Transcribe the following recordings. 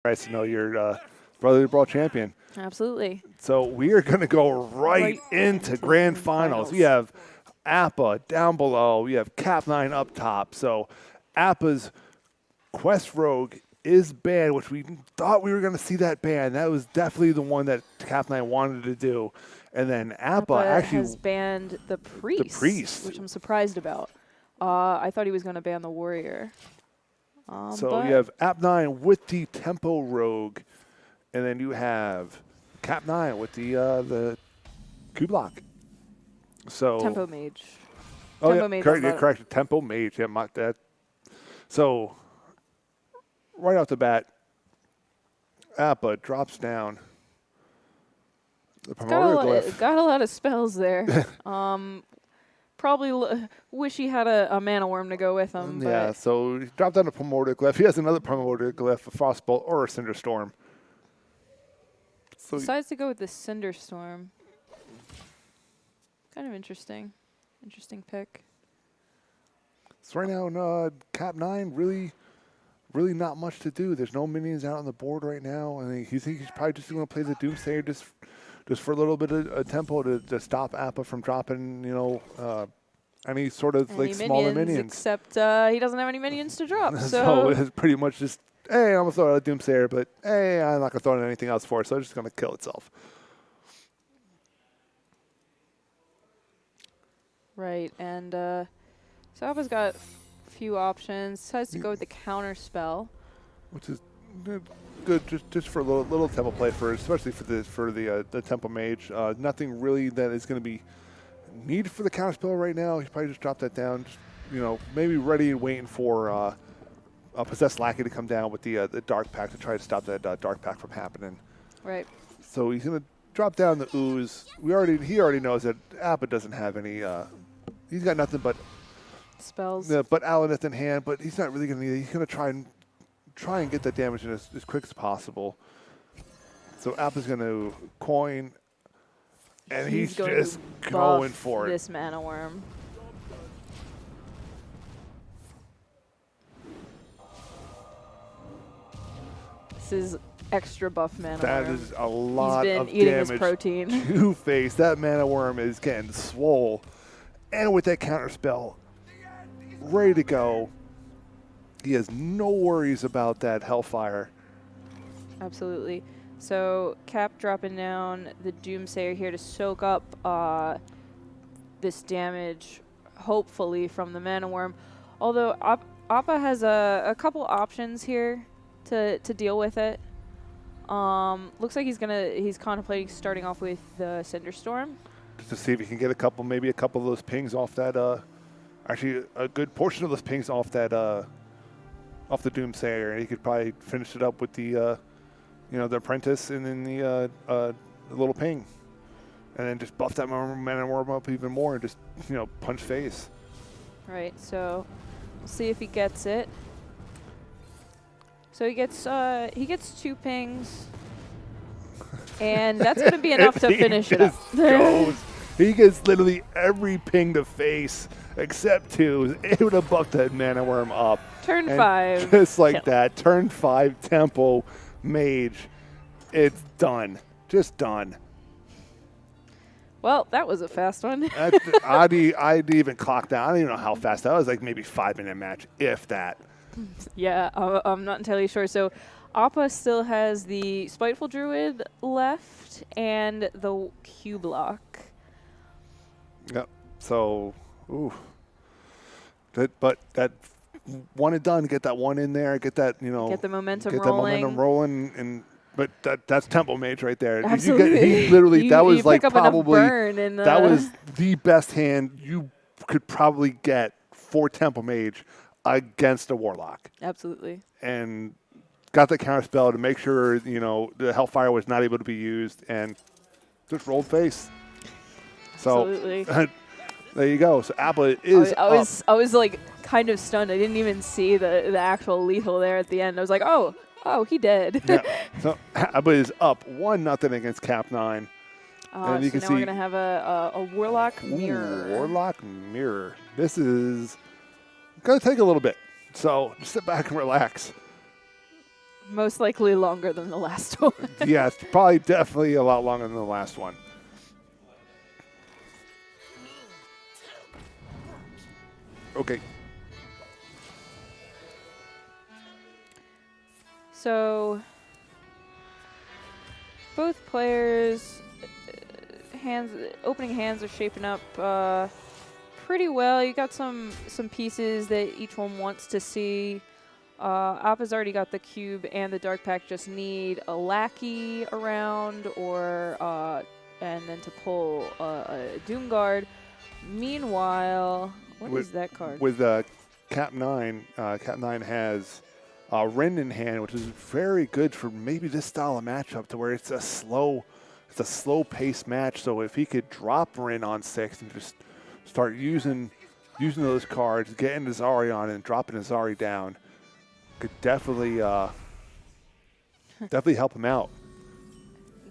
Nice to know you're brotherly brawl champion. Absolutely. So we are going to go right into grand finals. We have Appa down below. We have Kap9 up top. So Appa's Quest Rogue is banned, which we thought we were going to see that ban. That was definitely the one that Kap9 wanted to do. And then Appa actually has banned the priest, which I'm surprised about. I thought he was going to ban the warrior. So you have Kap9 with the Tempo Rogue, and then you have Kap9 with the Q block. So Tempo Mage. Oh Tempo yeah, Mage correct. Tempo Mage. Yeah, mock that. So right off the bat, Appa drops down. The promoter glyph. Got a lot of spells there. Probably wish he had a mana worm to go with him. Yeah, so he dropped down a promoter glyph. He has another promoter glyph, a Frostbolt or a Cinderstorm. So decides to go with the Cinderstorm. Kind of interesting. Interesting pick. So right now, Kap9 really not much to do. There's no minions out on the board right now, and he's probably just going to play the Doomsayer just for a little bit of tempo to stop Appa from dropping, any sort of smaller minions. Except he doesn't have any minions to drop. So it's pretty much just, hey, I'm going to throw out a Doomsayer, but hey, I'm not going to throw out anything else for it, so it's just going to kill itself. Right, and so Appa's got a few options. Decides to go with the counter spell, which is good, just for a little tempo play especially for the tempo mage. Nothing really that is going to be needed for the counter spell right now. He probably just dropped that down. Just, maybe ready and waiting for a possessed lackey to come down with the dark pack to try to stop that dark pack from happening. Right. So he's going to drop down the ooze. He already knows that Appa doesn't have any. He's got nothing but spells. But Alanith in hand. But he's not really going to need it. He's going to try and get that damage in as quick as possible. So Appa's going to coin, and he's just going for it. This mana worm. This is extra buff mana worm. That is a lot of damage. He's been eating his protein. To face. That mana worm is getting swole. And with that counter spell, ready to go. He has no worries about that Hellfire. Absolutely. So Cap dropping down the Doomsayer here to soak up this damage, hopefully, from the Mana Worm. Although Appa has a couple options here to deal with it. Looks like he's contemplating starting off with the Cinderstorm. Just to see if he can get maybe a couple of those pings off that. Actually, a good portion of those pings off that. Off the Doomsayer, and he could probably finish it up with the, the Apprentice and then the little ping, and then just buff that mana worm up even more and just punch face. Right. So we'll see if he gets it. So he gets 2 pings, and that's going to be enough to finish it up. He gets literally every ping to face except 2. It would have buffed that mana worm up. Turn 5. Just like that. Turn 5 tempo mage. It's done. Just done. Well, that was a fast one. I'd even clock that. I don't even know how fast that was. Like maybe 5-minute match, if that. Yeah, I'm not entirely sure. So Appa still has the Spiteful Druid left and the Q block. Yep. So, ooh. But that one and done. Get that one in there. Get that Get the momentum rolling. Get that momentum rolling. But that's tempo mage right there. Absolutely. He literally that was like probably that was the best hand you could probably get for tempo mage against a warlock. Absolutely. And got the counter spell to make sure the Hellfire was not able to be used, and just rolled face. So absolutely. There you go. So Appa is I was like kind of stunned. I didn't even see the actual lethal there at the end. I was like, oh, he did. Yeah. So Appa is up 1-0 against Kap9. And you can see now we're gonna have a Warlock Mirror. Warlock Mirror. This is gonna take a little bit. So just sit back and relax. Most likely longer than the last one. Yeah, it's probably definitely a lot longer than the last one. Okay. So both players' opening hands are shaping up pretty well. You got some pieces that each one wants to see. Appa's already got the cube and the dark pack. Just need a lackey around, or and then to pull a Doom Guard. Meanwhile, what is that card? With Kap9, Kap9 has Ren in hand, which is very good for maybe this style of matchup, to where it's a slow paced match. So if he could drop Ren on 6 and just start using those cards, getting his Zari on and dropping his Zari down, could definitely help him out.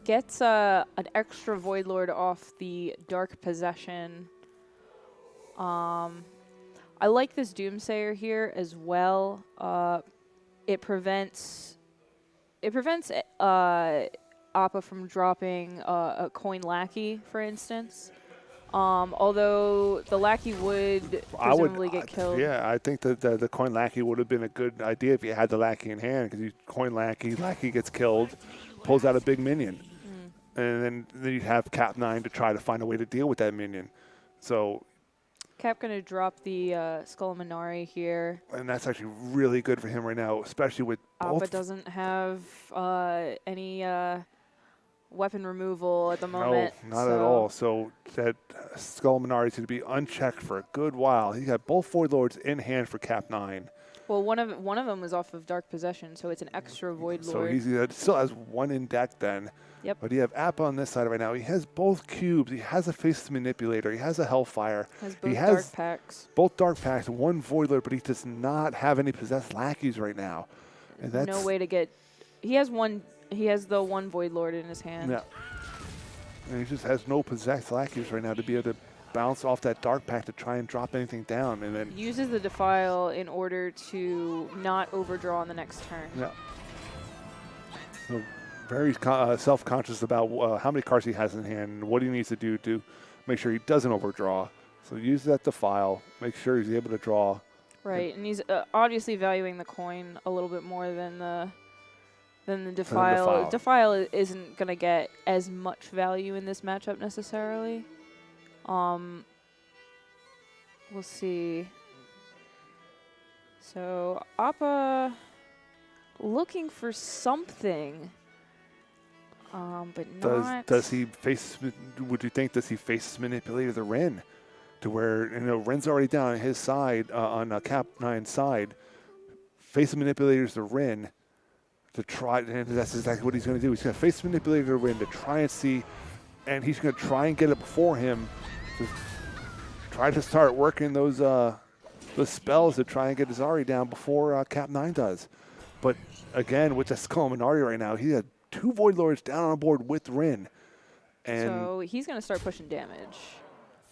Gets an extra Void Lord off the Dark Possession. I like this Doomsayer here as well. It prevents Appa from dropping a coin lackey, for instance. Although the lackey would presumably get killed. Yeah, I think that the coin lackey would have been a good idea if you had the lackey in hand, because you coin lackey gets killed, pulls out a big minion, and then you have Kap9 to try to find a way to deal with that minion. So Cap going to drop the Skull Minari here. And that's actually really good for him right now, especially with both. Appa doesn't have any weapon removal at the moment. No, not at all. So that Skull Minari is going to be unchecked for a good while. He got both Void Lords in hand for Kap9. Well, one of them was off of Dark Possession, so it's an extra Void Lord. So he still has one in deck then. Yep. But you have Appa on this side right now. He has both cubes. He has a Face Manipulator. He has a Hellfire. He has Dark Packs. Both Dark Packs, one Void Lord, but he does not have any possessed lackeys right now. And that's no way to get. He has the one Void Lord in his hand. Yeah. And he just has no possessed lackeys right now to be able to bounce off that Dark Pack to try and drop anything down. And then uses the Defile in order to not overdraw on the next turn. Yeah. So very self-conscious about how many cards he has in hand and what he needs to do to make sure he doesn't overdraw. So use that Defile, make sure he's able to draw. Right, and he's obviously valuing the coin a little bit more than the Defile. Defile isn't going to get as much value in this matchup necessarily. We'll see. So Appa looking for something, but not. Does he face? Would you think does he face Manipulator the Ren, to where Ren's already down on his side on Kap9's side. Face Manipulator's the Ren to try, and that's exactly what he's going to do. He's going to face Manipulator the Ren to try and see, and he's going to try and get it before him. To try to start working those spells to try and get Zari down before Kap9 does. But again, with the Skull Minari right now, he had 2 Void Lords down on board with Ren. And so he's going to start pushing damage.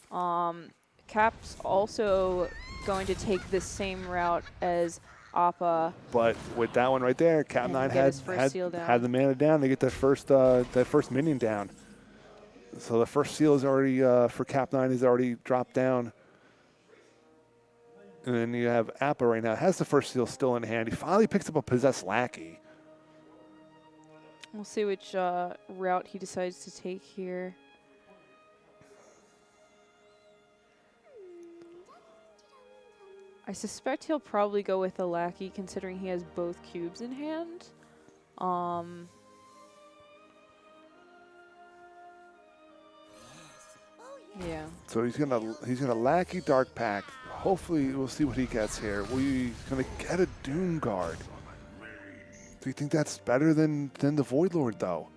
Cap's also going to take the same route as Appa. But with that one right there, Kap9 had the mana down to get that first minion down. So the first seal is already, for Kap9, is already dropped down. And then you have Appa right now. Has the first seal still in hand. He finally picks up a Possessed Lackey. We'll see which route he decides to take here. I suspect he'll probably go with a Lackey, considering he has both cubes in hand. Yeah. So he's gonna Lackey Dark Pack. Hopefully we'll see what he gets here. He's gonna get a Doom Guard. Do you think that's better than the Void Lord though?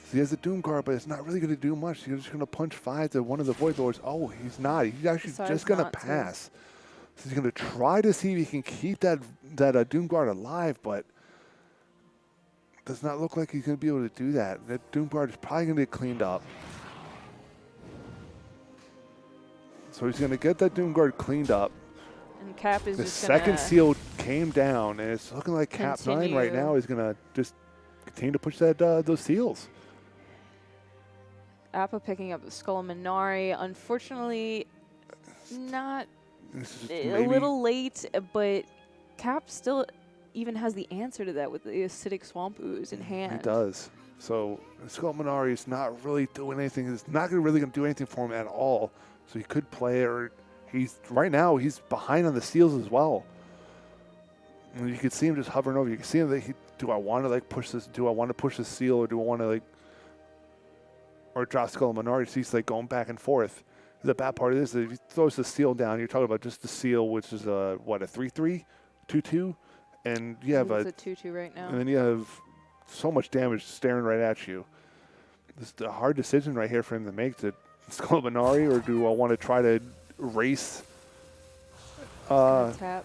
So he has a Doom Guard, but it's not really gonna do much. He's just gonna punch 5 to one of the Void Lords. Oh, he's not. He's actually just gonna pass. So he's gonna try to see if he can keep that Doom Guard alive, but does not look like he's gonna be able to do that. That Doom Guard is probably gonna get cleaned up. So he's going to get that Doom Guard cleaned up. And Cap is the just second seal came down, and it's looking like Kap9 right Continue. now is going to just continue to push that those seals. Appa picking up the Skull Minari. Unfortunately, not This is a maybe- little late, but Cap still even has the answer to that with the acidic swamp ooze in hand. He does. So Skull Minari is not really doing anything. It's not really going to do anything for him at all. So he could play, or right now he's behind on the seals as well. And you can see him just hovering over. You can see him. Do I want to like push this? Do I want to push the seal, or do I want to like, or drop Skull Minari? So he's like going back and forth. The bad part of this is if he throws the seal down, you're talking about just the seal, which is a 3/3, 2/2, and you have It's a 2/2 right now. and then you have so much damage staring right at you. This is a hard decision right here for him to make. To Skull Minari, or do I want to try to race? Tap.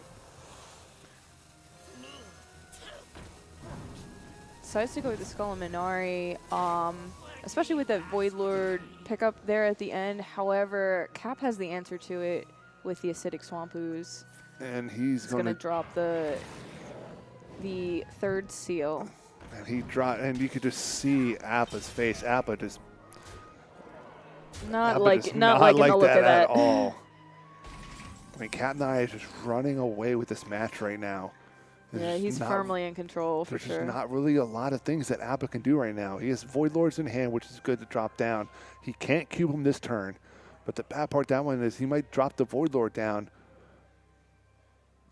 Decides to go with the Skull Minari, especially with that Void Lord pickup there at the end. However, Cap has the answer to it with the acidic swamp ooze. And he's He's going to going to drop the third seal. and he dropped, and you could just see Appa's face. Appa just Not Appa like does not like in the look that of that. at all. I mean, Kap9 is just running away with this match right now. Yeah, There's he's not- firmly in control for There's sure. just not really a lot of things that Appa can do right now. He has Void Lords in hand, which is good to drop down. He can't cube him this turn. But the bad part that one is he might drop the Void Lord down.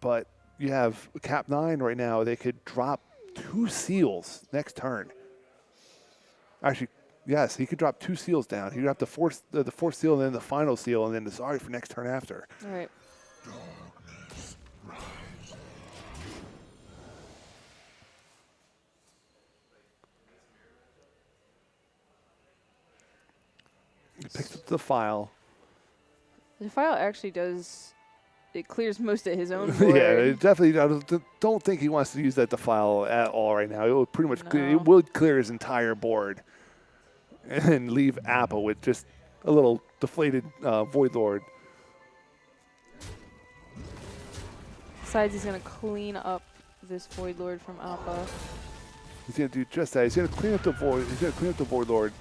But you have Kap9 right now. They could drop 2 seals next turn. Actually, yes, he could drop 2 seals down. He could drop the fourth seal and then the final seal and then the Zari for next turn after. All right. He picks up the file. The file actually does, it clears most of his own board. Yeah, it definitely. I don't think he wants to use that defile at all right now. It will pretty much No. it would clear his entire board and leave Appa with just a little deflated Void Lord. Decides he's going to clean up this Void Lord from Appa. He's going to do just that. He's going to clean up the Void. He's going to clean up the Void Lord.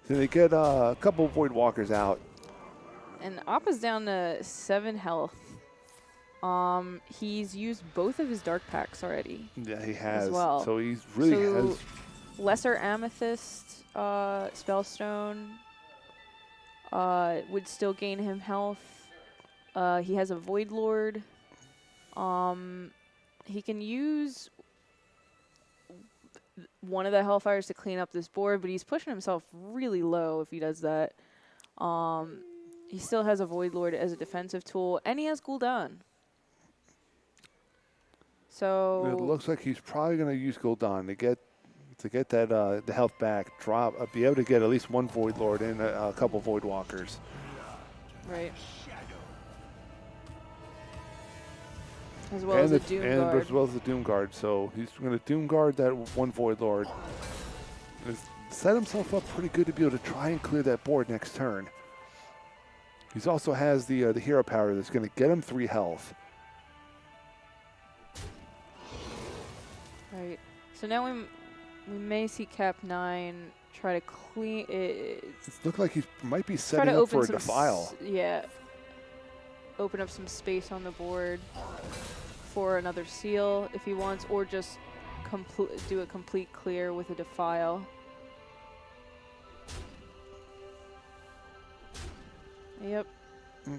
So they get a couple of Void Walkers out. And Appa's down to 7 health. He's used both of his Dark Packs already. Yeah, he has. well. So he's really So has. Lesser Amethyst Spellstone would still gain him health. He has a Void Lord. He can use one of the Hellfires to clean up this board, but he's pushing himself really low if he does that. He still has a Void Lord as a defensive tool, and he has Gul'dan. So It looks like he's probably going to use Gul'dan to get that the health back, be able to get at least one Void Lord and a couple Void Walkers. right. As well as a Doom Guard. As well as the Doom Guard. So he's going to Doom Guard that one Void Lord. He's set himself up pretty good to be able to try and clear that board next turn. He also has the hero power that's going to get him 3 health. Right. So now we may see Kap9 try to clean it. It looks like he might be Try setting to up for open a some defile. yeah. Open up some space on the board for another seal if he wants, or just do a complete clear with a defile. Yep.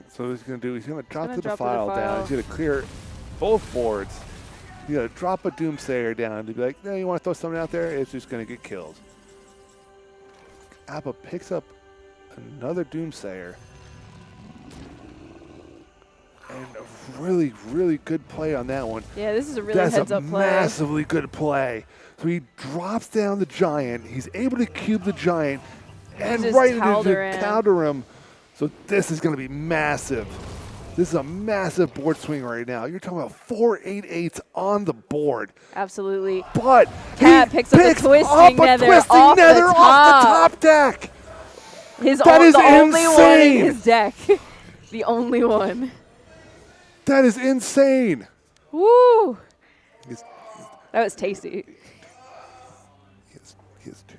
So he's going to drop gonna the drop the defile down. defile. He's going to clear both boards. He's going to drop a Doomsayer down to be like, no, you want to throw something out there? It's just going to get killed. Appa picks up another Doomsayer. And a really, really good play on that one. Yeah, this is a really That's heads-up a play. massively good play. So he drops down the Giant. He's able to cube the Giant and Uses right into Tal'Daram. counter him. So this is going to be massive. This is a massive board swing right now. You're talking about 4 8/8s on the board. Absolutely. But Cat he picks up a Twisting Nether off the off the top deck. That is the only one in insane. his deck. The only one. That is insane. Woo! He's, That was tasty. he has two.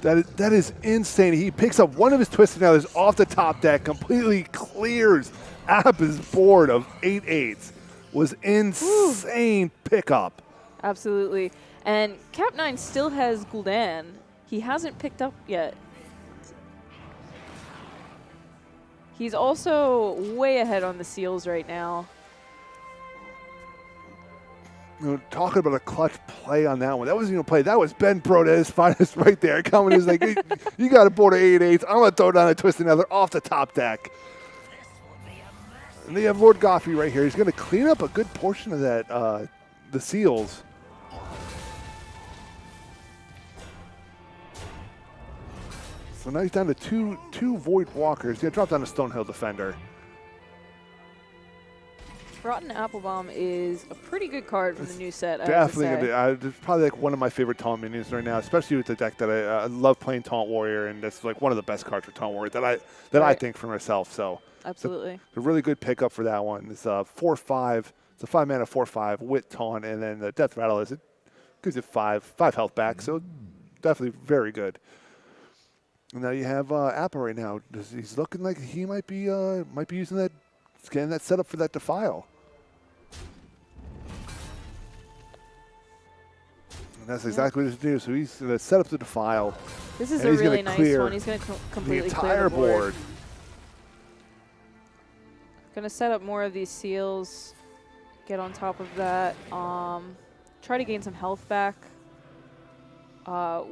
That is insane. He picks up one of his twisted others off the top deck, completely clears Appa's board of 8/8s. Was insane pickup. Absolutely. And Kap9 still has Gul'dan. He hasn't picked up yet. He's also way ahead on the seals right now. You know, talking about a clutch play on that one. That wasn't even a play. That was Ben Broad at his finest right there. Coming, he's like, you got a board of 8/8s. I'm going to throw down a twisted another off the top deck. And they have Lord Goffey right here. He's going to clean up a good portion of that, the seals. So now he's down to two Void Walkers. He's going to drop down a Stonehill Defender. Rotten Applebaum is a pretty good card from the new set. Definitely, it's probably like one of my favorite taunt minions right now, especially with the deck that I love playing Taunt Warrior, and that's like one of the best cards for Taunt Warrior that I think for myself. So absolutely, it's a really good pickup for that one. It's 4/5. It's a 5-mana 4/5 with Taunt, and then the Death Rattle it gives it 5 health back. So definitely very good. And now you have Appa right now. He's looking like he might be using that, getting that set up for that Defile. And that's exactly what he's doing. So he's going to set up the Defile. This is a really nice one. He's going to completely the clear entire the board. board. Going to set up more of these seals. Get on top of that. Try to gain some health back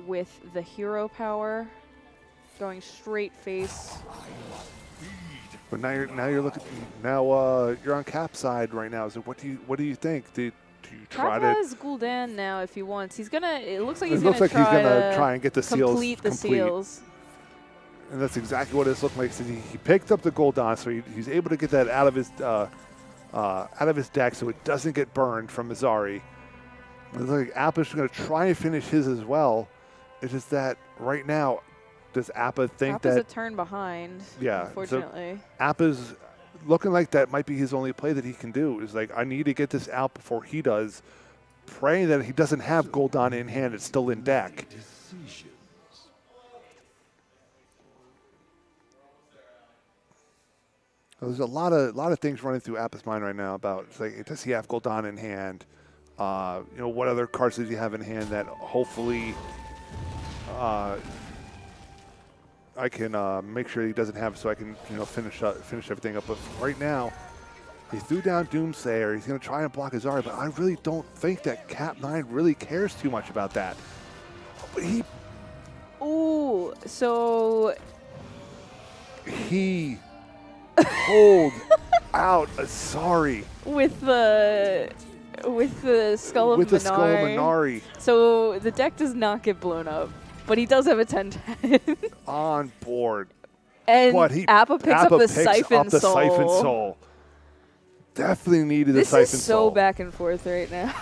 with the hero power. Going straight face. But now you're looking. Now you're on Cap's side right now. So what do you think? Do you try Cap to? has Gul'dan now if he wants. He's gonna. It looks like It he's looks gonna like he's gonna try and get the seals complete the seals. And that's exactly what it's looking like. So he picked up the Gul'dan, so he's able to get that out of his deck, so it doesn't get burned from Azari. It looks like Appa's going to try and finish his as well. It's just that right now, does Appa think Appa's that? a turn behind. Yeah. Unfortunately. So Appa's looking like that might be his only play that he can do. Is like, I need to get this out before he does. Praying that he doesn't have Gul'dan in hand. It's still in deck. There's a lot of things running through Appa's mind right now about, it's like, does he have Gul'dan in hand? What other cards does he have in hand that hopefully I can make sure he doesn't have, so I can finish everything up. But right now, he threw down Doomsayer. He's going to try and block Azari, but I really don't think that Kap9 really cares too much about that. But Ooh, so he pulled out Azari with the Skull of Minari. So the deck does not get blown up, but he does have a 10/10 on board. And Appa picks up the Siphon Soul. Definitely needed the Siphon Soul. This is so back and forth right now.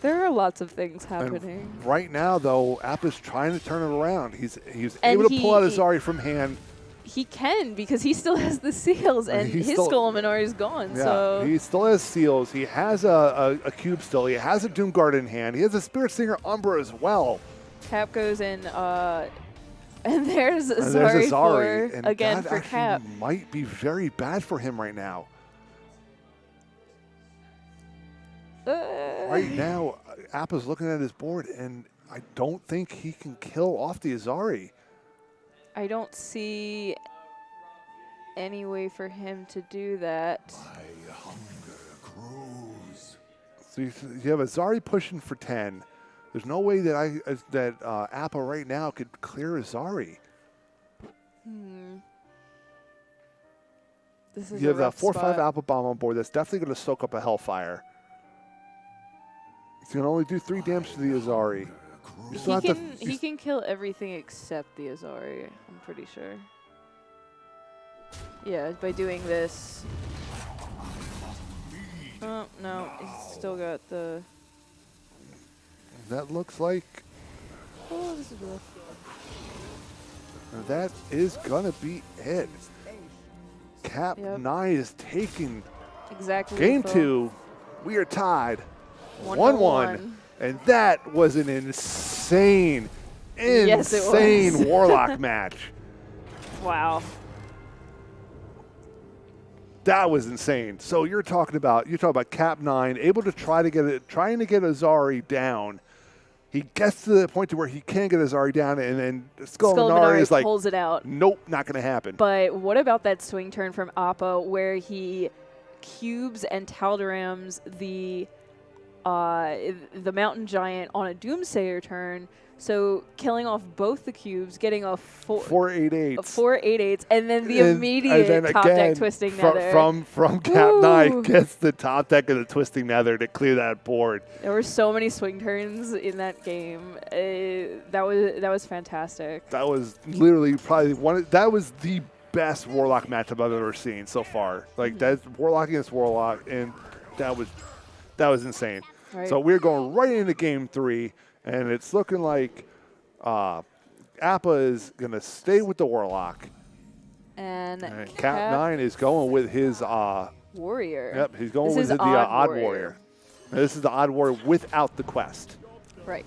There are lots of things happening. And right now, though, Appa's trying to turn it around. He's able to pull out Azari from hand. He can, because he still has the seals, and his Skull of Minari is gone. Yeah, so he still has seals. He has a cube still. He has a Doomguard in hand. He has a Spirit Singer Umbra as well. Cap goes in, and there's Azari, and again that for Cap. Might be very bad for him right now. Right now, Appa's looking at his board, and I don't think he can kill off the Azari. I don't see any way for him to do that. My hunger grows. So you have Azari pushing for 10. There's no way that Appa right now could clear Azari. This is you have that rough 4/5 spot. Appa Bomb on board. That's definitely going to soak up a Hellfire. He's going to only do 3 damage to the Azari. He can kill everything except the Azari, I'm pretty sure. Yeah, by doing this. Oh, no, he's still got the... That looks like... Oh, this is rough. That is going to be it. Kap9 is taking Exactly. game Phil. 2. We are tied 1-1. And that was an insane, Yes, it was. Warlock match. Wow. That was insane. So you're talking about Kap9 able to trying to get Azari down. He gets to the point to where he can get Azari down, and then Skull Minari is like, pulls it out. nope, not going to happen. But what about that swing turn from Appa where he cubes and Taldarams the Mountain Giant on a Doomsayer turn, so killing off both the cubes, getting a 4-8-8s, and then the immediate top deck twisting nether. From Kap9 gets the top deck of the twisting nether to clear that board. There were so many swing turns in that game. That was fantastic. That was literally probably that was the best Warlock matchup I've ever seen so far. Like that's Warlock against Warlock, and that was insane. Right. So we're going right into game 3. And it's looking like Appa is going to stay with the Warlock. And Kap9 is going with his Warrior. Yep, he's going with the Odd Warrior. Now, this is the Odd Warrior without the quest. Right.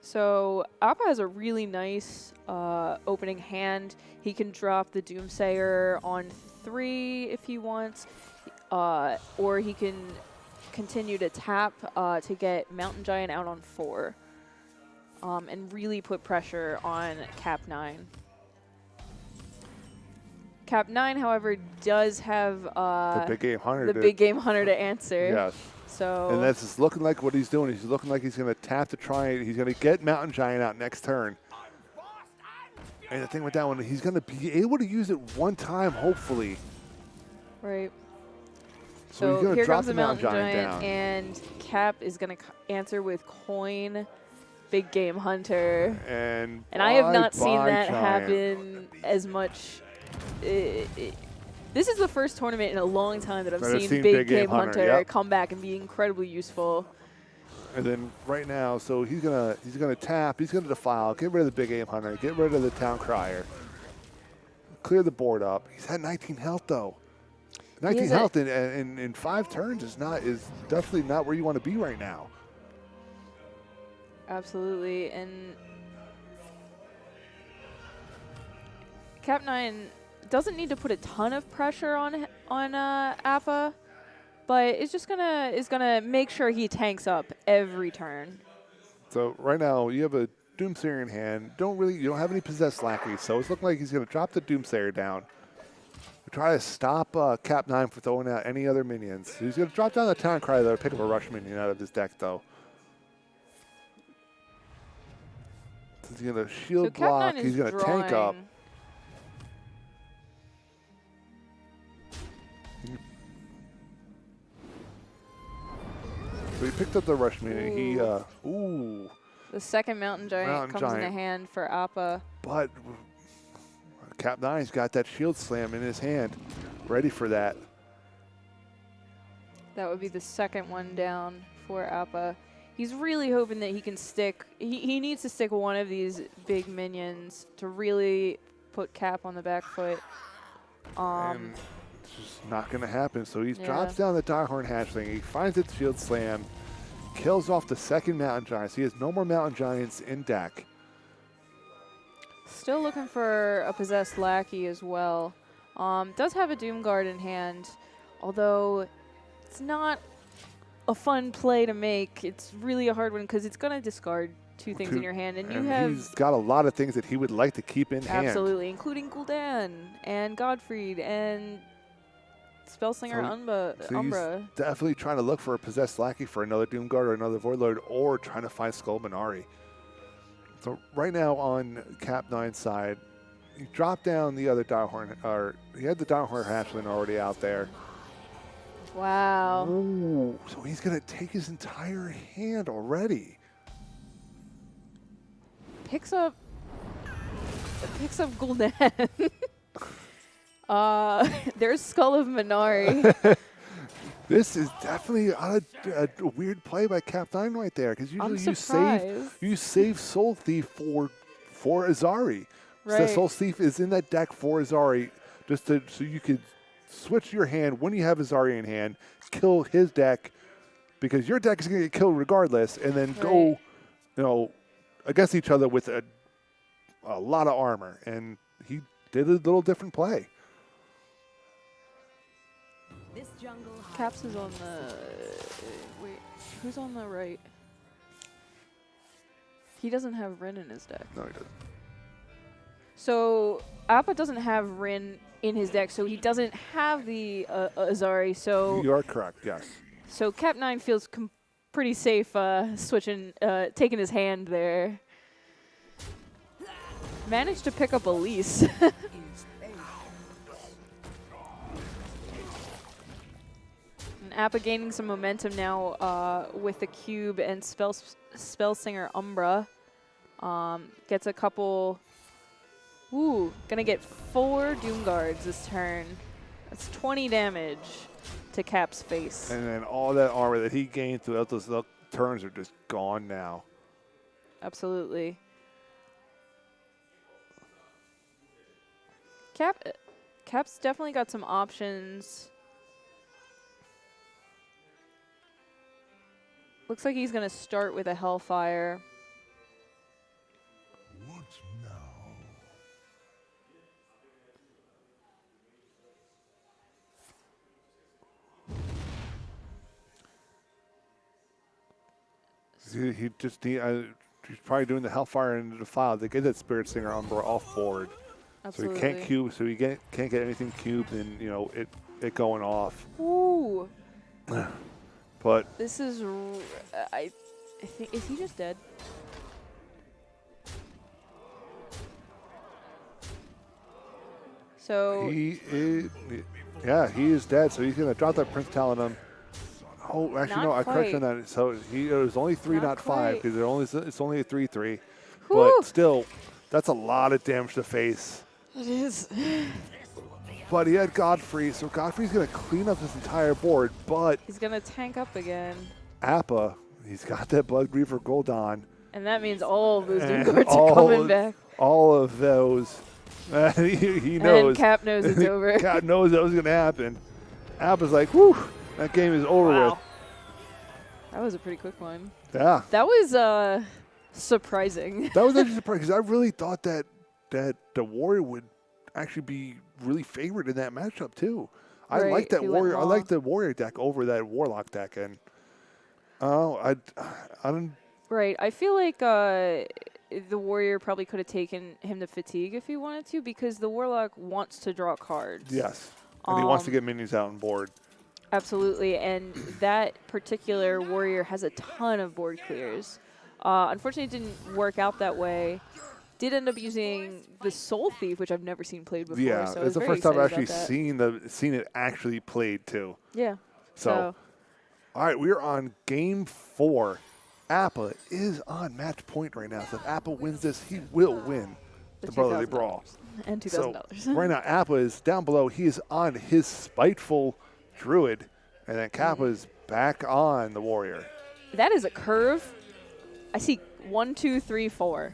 So Appa has a really nice opening hand. He can drop the Doomsayer on 3 if he wants, or he can continue to tap to get Mountain Giant out on 4 and really put pressure on Kap9. Kap9, however, does have The big game hunter. Big Game Hunter to answer. Yes. So And that's just looking like what he's doing. He's looking like he's going to tap to try it. He's going to get Mountain Giant out next turn. And the thing with that one, he's going to be able to use it one time, hopefully. Right. So he's going to here drop comes the the Mountain Giant, down. and Cap is going to answer with Coin, Big Game Hunter. And I have not seen bye-bye that Giant. happen as much. This is the first tournament in a long time that I've seen Big Game Hunter yep. come back and be incredibly useful. And then right now, so he's gonna tap, he's gonna defile, get rid of the Big Game Hunter, get rid of the Town Crier, clear the board up. He's had 19 health though. 19 health in 5 turns is definitely not where you want to be right now. Absolutely, and Kap9 doesn't need to put a ton of pressure on Appa, but it's just gonna make sure he tanks up every turn. So right now you have a Doomsayer in hand. You don't have any possessed lackeys, so it's looking like he's gonna drop the Doomsayer down. Try to stop Kap9 from throwing out any other minions. He's gonna drop down the Town Crier though, pick up a rush minion out of his deck though. He's gonna shield block. He's gonna tank up. So he picked up the rush minion. Ooh. The second Mountain Giant comes in hand for Appa. But Kap9's got that shield slam in his hand, ready for that. That would be the second one down for Appa. He's really hoping that he can stick. He needs to stick one of these big minions to really put Cap on the back foot. And it's just not going to happen. So he drops down the Darkhorn Hatchling. He finds its shield slam, kills off the second Mountain Giant. So he has no more Mountain Giants in deck. Still looking for a possessed lackey as well. Does have a Doom Guard in hand, although it's not a fun play to make. It's really a hard one because it's going to discard 2 things in your hand, and he's got a lot of things that he would like to keep in hand. Absolutely, including Gul'dan and Godfried and Spellslinger Umbra. He's definitely trying to look for a possessed lackey for another Doom Guard or another Void Lord, or trying to find Skull Minari. So right now on Kap9's side, he dropped down the other Darkhorn, or he had the Darkhorn Hatchling already out there. Wow. Ooh, so he's going to take his entire hand already. Picks up Gul'dan. There's Skull of Minari. This is definitely a weird play by Kap9 right there, because usually you save Soul Thief for Azari. So the Right. Soul Thief is in that deck for Azari, so you could switch your hand when you have Azari in hand, kill his deck, because your deck is going to get killed regardless, and then go, against each other with a lot of armor. And he did a little different play. This jungle Caps is on the. Wait, who's on the right? He doesn't have Rin in his deck. No, he doesn't. So Appa doesn't have Rin in his deck, so he doesn't have the Azari. So You are correct, yes. so Kap9 feels pretty safe switching, taking his hand there. Managed to pick up Elise. And Appa gaining some momentum now with the cube and Spellsinger Umbra. Gets a couple. Ooh, gonna get 4 Doom Guards this turn. That's 20 damage to Cap's face. And then all that armor that he gained throughout those turns are just gone now. Absolutely. Cap's definitely got some options. Looks like he's gonna start with a Hellfire. What now? He's probably doing the Hellfire and the Defile to get that Spirit Singer Umbra off board. Absolutely. So he can't cube, so he can't get anything cubed and, it going off. Ooh, But this is. I think, is he just dead? So he is dead, so he's going to drop that Prince Talon on him. Oh, actually, no, I corrected that. So it was only 3, not 5, because it's only a 3/3. Whew. But still, that's a lot of damage to face. it is. But he had Godfrey, so Godfrey's going to clean up this entire board. But He's gonna tank up again, Appa, he's got that Blood Griever Gul'dan. and that means all of those Doom And Guards are coming back. All of those. He And knows. Cap knows it's over. Cap knows that was going to happen. Appa's like, whew, that game is over with. Wow. That was a pretty quick one. Yeah. That was surprising. That was actually surprising, because I really thought that the Warrior would actually be really favored in that matchup, too. I Right, like that he went Warrior. I long. like the Warrior deck over that Warlock deck. And I don't. Right. I feel like the Warrior probably could have taken him to Fatigue if he wanted to, because the Warlock wants to draw cards. Yes. And he wants to get minions out on board. Absolutely, and that particular Warrior has a ton of board clears. Unfortunately, it didn't work out that way. Did end up using the Soul Thief, which I've never seen played before. Yeah, so I it's was the very first time I've excited actually about that. seen it actually played, too. Yeah. So, all right, we're on game 4. Appa is on match point right now. So if Appa wins this, he will win the Brotherly $2,000. Brawl. And So $2,000. right now, Appa is down below. He is on his Spiteful Druid, and then Kappa is back on the Warrior. That is a curve. I see 1, 2, 3, 4.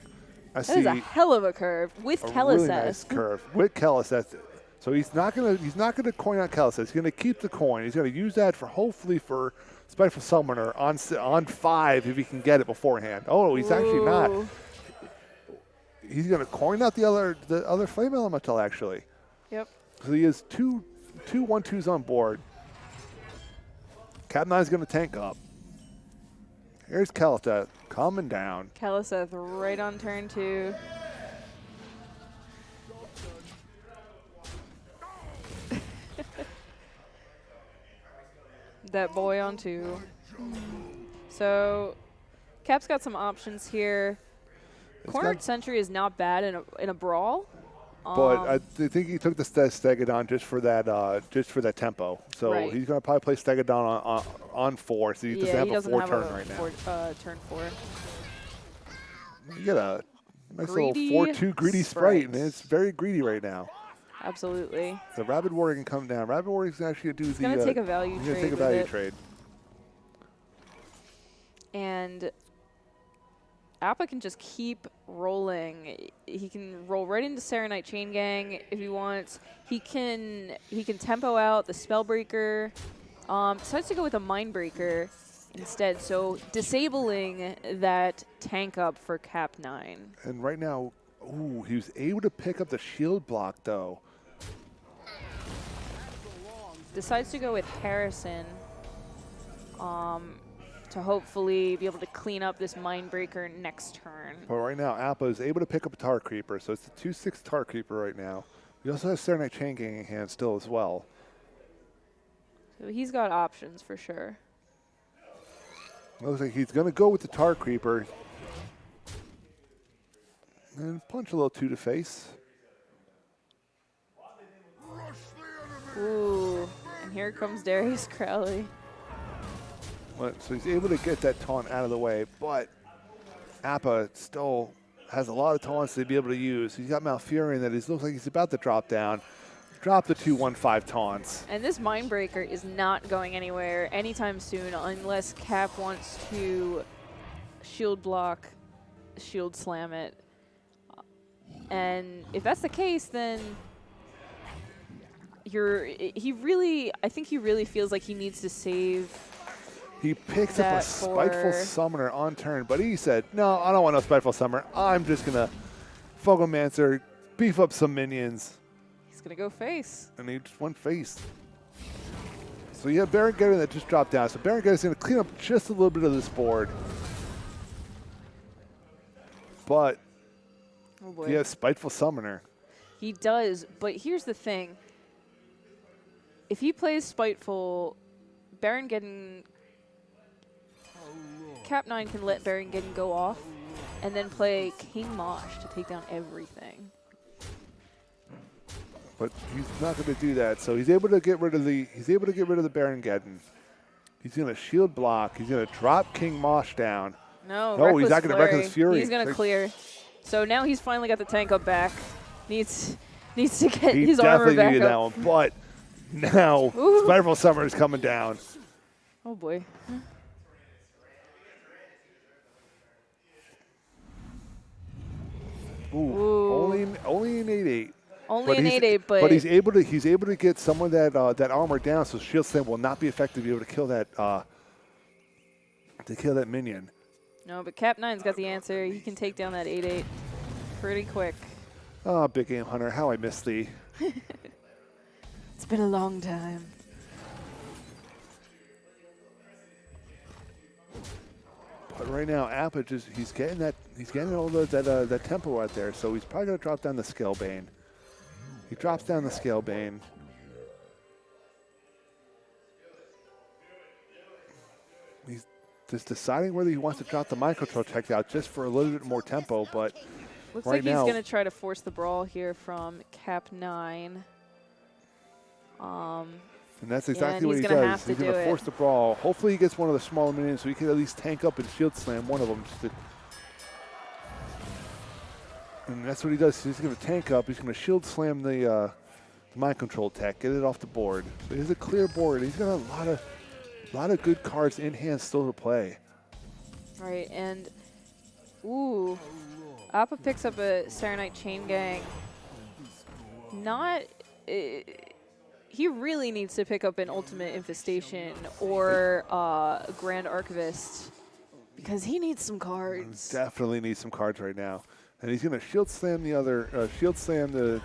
I That see is a hell of a curve with a Kelliseth. really nice curve with Kelliseth. So he's not gonna coin out Kelliseth. He's gonna keep the coin. He's gonna use that hopefully for Spiteful Summoner on 5 if he can get it beforehand. Oh, he's actually not. Ooh. He's gonna coin out the other Flame Elemental actually. Yep. So he has two 1/2s on board. Kap9 is gonna tank up. Here's Kelliseth coming down. Kelliseth right on turn 2. That boy on 2. So, Cap's got some options here. It's Cornered got- Sentry is not bad in a brawl. But I think he took the Stegodon just for that tempo. So Right. he's gonna probably play Stegodon on 4. So he doesn't have he a doesn't 4 have turn a right now. turn 4. You get a nice Greedy little 4/2 greedy sprite, and sprite. it's very greedy right now. Absolutely. The Rabid Warrior can come down. Rabid Warrior is actually gonna do He's going to take a value he's trade gonna take a with value it. trade. And Appa can just keep rolling. He can roll right into Serenite Chain Gang if he wants. He can tempo out the Spellbreaker. Decides to go with a Mindbreaker instead, so disabling that tank up for Kap9. And right now, ooh, he was able to pick up the shield block, though. Decides to go with Harrison to hopefully be able to clean up this Mindbreaker next turn. But right now, Appa is able to pick up a Tar Creeper, so it's a 2/6 Tar Creeper right now. He also has Serenite Chain Gang in hand still as well. So he's got options for sure. Looks like he's going to go with the Tar Creeper. And punch a little 2 to face. Ooh, and here comes Darius Crowley. So he's able to get that taunt out of the way, but Appa still has a lot of taunts to be able to use. He's got Malfurion that looks like he's about to drop down. Drop the 2/1/5 taunts. And this Mindbreaker is not going anywhere anytime soon unless Cap wants to shield block, shield slam it. And if that's the case, then I think he really feels like he needs to save. He picks up a Spiteful Summoner on turn, but he said, no, I don't want no Spiteful Summoner. I'm just going to Fogelmancer, beef up some minions. He's going to go face. And he just went face. So you have Baron Geddon that just dropped down. So Baron Geddon's going to clean up just a little bit of this board. But Oh boy. he has Spiteful Summoner. He does, but here's the thing. If he plays Spiteful, Baron Geddon... Kap9 can let Baron Geddon go off and then play King Mosh to take down everything. But he's not going to do that. So he's able to get rid of the Baron Geddon. He's going to shield block. He's going to drop King Mosh down. No, he's not going to Reckless Fury. He's going to clear. So now he's finally got the tank up back. Needs to get his armor back up. He definitely needed that one. But now Spiteful Summoner is coming down. Oh boy. Ooh. Only an 8/8. Only an 8/8, but he's able to get some of that armor down, so Shield Slam will not be effective to be able to kill that minion. No, but Kap9's got the answer. He can take down that 8/8 pretty quick. Oh, Big Game Hunter, how I missed thee. It's been a long time. But right now, Appa he's getting all that tempo out there, so he's probably gonna drop down the Scalebane. He drops down the Scalebane. He's just deciding whether he wants to drop the Micro Tech out just for a little bit more tempo, but Looks right like he's now, going to try to force the brawl here from Kap9. And that's Yeah, exactly and what he's he gonna does. have to He's going do to it. force the brawl. Hopefully he gets one of the smaller minions so he can at least tank up and shield slam one of them. And that's what he does. He's going to tank up. He's going to shield slam the mind control tech, get it off the board. So he has a clear board. He's got a lot of good cards in hand still to play. Right, and ooh, Appa picks up a Serenite Chain Gang. He really needs to pick up an Ultimate Infestation or a Grand Archivist because he needs some cards. Definitely needs some cards right now. And he's going to shield slam the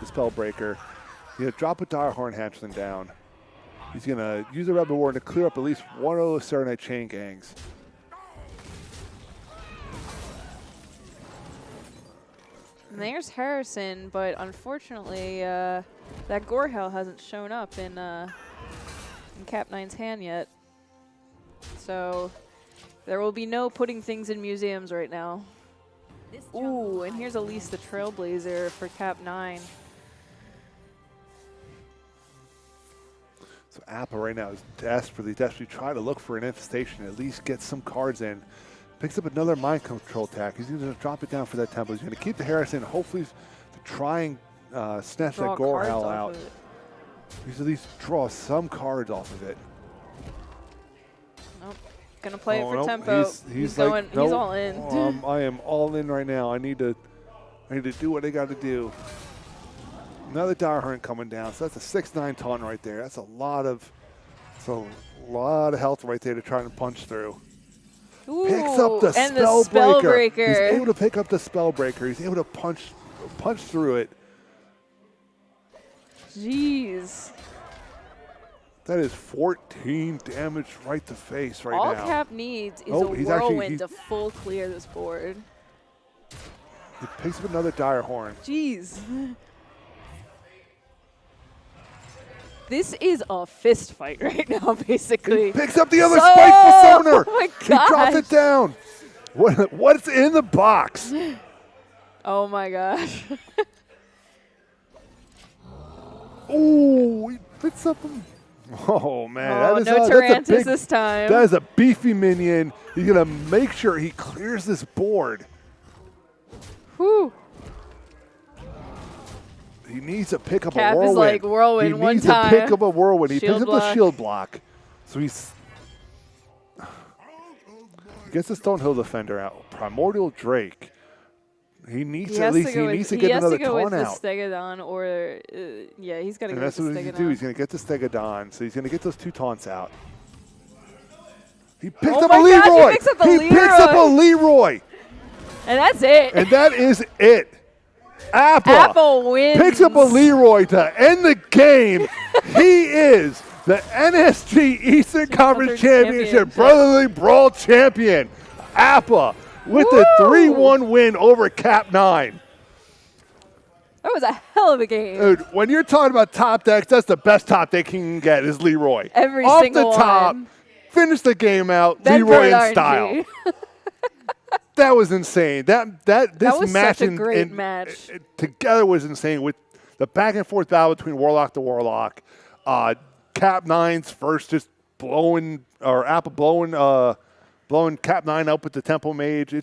Spellbreaker. He's going to drop a Dire Horn Hatchling down. He's going to use a Rebel Warden to clear up at least one of those Serenite Chain Gangs. And there's Harrison, but unfortunately, that Gorehowl hasn't shown up in Kap9's hand yet. So there will be no putting things in museums right now. Ooh, and here's Elise the Trailblazer for Kap9. So Appa right now is desperately trying to look for an infestation, at least get some cards in. Picks up another mind control attack. He's going to drop it down for that tempo. He's going to keep the Harrison, hopefully to try and snatch that Gorehowl out. He's at least draw some cards off of it. Nope. gonna play it for no, tempo. He's going. like, He's nope, all in. I am all in right now. I need to do what I got to do. Another Dire Hunt coming down. So that's a 6-9 taunt right there. That's a lot of health right there to try and punch through. Ooh, Picks up the and Spellbreaker. He's able to pick up the Spellbreaker. He's able to punch through it. Jeez. That is 14 damage right to face right All now. All Cap needs is Oh, a he's whirlwind to full clear this board. He picks up another Dire Horn. Jeez. This is a fist fight right now, basically. He picks up the other Spiteful Summoner. Oh my He drops it down. What's in the box? Oh my gosh. Ooh, he picks up him. Oh, man. Oh, that is no Tarantus this time. That is a beefy minion. He's going to make sure he clears this board. Whew. He needs to pick up Cap a whirlwind. is like whirlwind he one needs time. to pick up a whirlwind. He Shield picks up the shield block. So he gets the Stonehill Defender out. Primordial Drake. He needs to get another taunt out. He has to go with the Stegodon, or yeah, he's got to go with the Stegodon. And that's what he's do. He's going to get the Stegodon, so he's going to get those 2 taunts out. He picks up a Leroy. Gosh, he picks up a Leroy. Picks up a Leroy. And that's it. And that is it. Appa wins. Picks up a Leroy to end the game. He is the NSG Eastern Conference Championship Brotherly Brawl Champion. Appa with the 3-1 win over Kap9. That was a hell of a game. Dude, when you're talking about top decks, that's the best top deck you can get is Leroy. Every Off single the top, one. finish the game out, Then Leroy in RNG. style. That was insane. This was match such a great match. Together was insane with the back and forth battle between Warlock to Warlock. Kap9's first just Appa blowing Kap9 up with the Temple Mage.